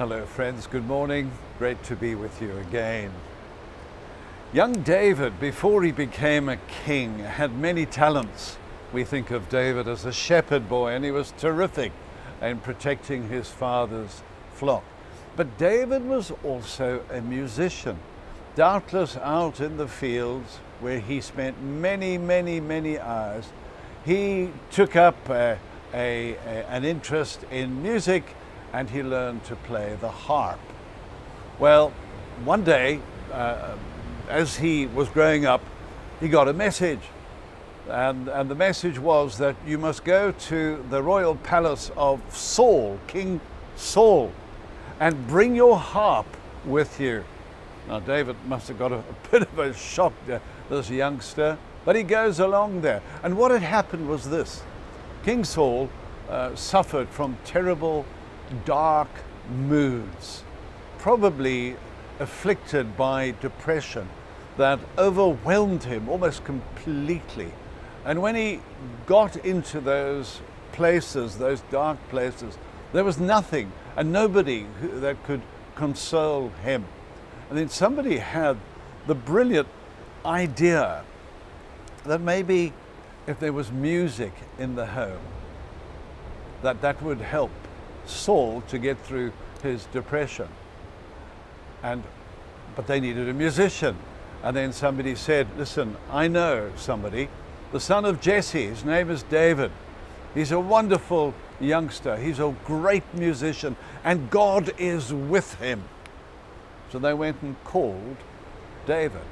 Hello friends, good morning. Great to be with you again. Young David, before he became a king, had many talents. We think of David as a shepherd boy, and he was terrific in protecting his father's flock. But David was also a musician, doubtless out in the fields where he spent many hours. He took up an interest in music, and he learned to play the harp. Well, one day, as he was growing up, he got a message. And the message was that you must go to the royal palace of Saul, King Saul, and bring your harp with you. Now, David must have got a bit of a shock, this youngster, but he goes along there. And what had happened was this. King Saul suffered from terrible, dark moods, probably afflicted by depression that overwhelmed him almost completely. And when he got into those places, those dark places, there was nothing and nobody that could console him. And then somebody had the brilliant idea that maybe if there was music in the home, that would help Saul to get through his depression. But they needed a musician. And then somebody said, listen, I know somebody, the son of Jesse, his name is David. He's a wonderful youngster. He's a great musician, and God is with him. So they went and called David,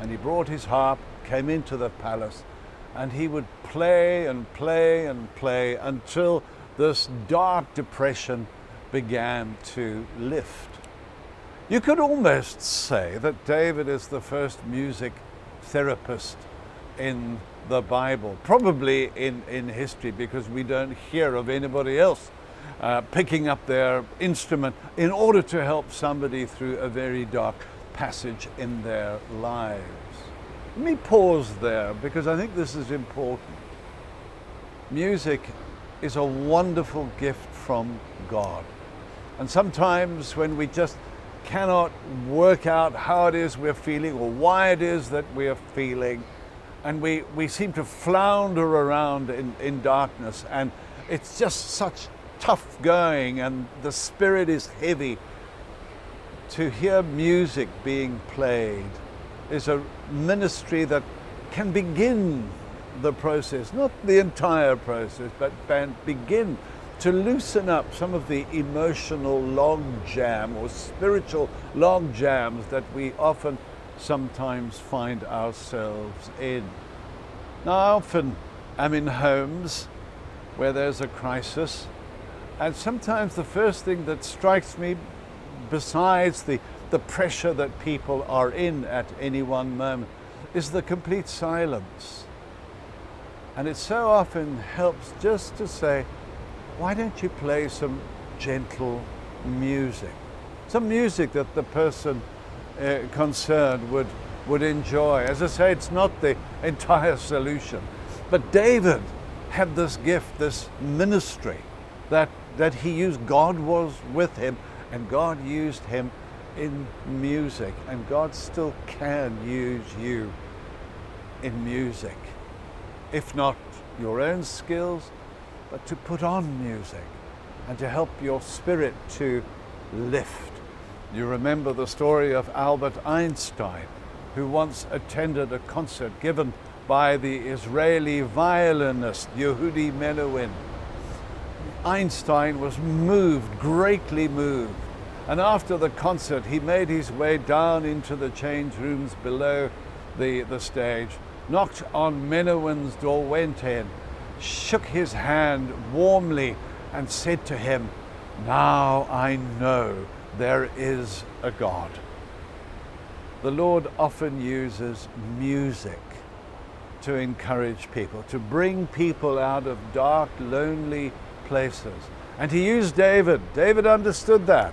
and he brought his harp, came into the palace, and he would play and play and play until this dark depression began to lift. You could almost say that David is the first music therapist in the Bible, probably in history, because we don't hear of anybody else picking up their instrument in order to help somebody through a very dark passage in their lives. Let me pause there, because I think this is important. Music is a wonderful gift from God. And sometimes when we just cannot work out how it is we're feeling or why it is that we're feeling, and we seem to flounder around in darkness, and it's just such tough going and the spirit is heavy, to hear music being played is a ministry that can begin the process, not the entire process, but begin to loosen up some of the emotional log jam or spiritual log jams that we often sometimes find ourselves in. Now, I often am in homes where there's a crisis, and sometimes the first thing that strikes me, besides the pressure that people are in at any one moment, is the complete silence. And it so often helps just to say, why don't you play some gentle music? Some music that the person concerned would enjoy. As I say, it's not the entire solution. But David had this gift, this ministry that he used. God was with him, and God used him in music. And God still can use you in music. If not your own skills, but to put on music and to help your spirit to lift. You remember the story of Albert Einstein, who once attended a concert given by the Israeli violinist Yehudi Menuhin. Einstein was moved, greatly moved, and after the concert he made his way down into the change rooms below the stage, knocked on Menuhin's door, went in, shook his hand warmly, and said to him, "Now I know there is a God." The Lord often uses music to encourage people, to bring people out of dark, lonely places. And he used David. David understood that.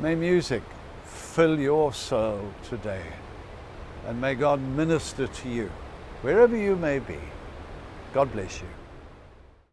May music fill your soul today. And may God minister to you, wherever you may be. God bless you.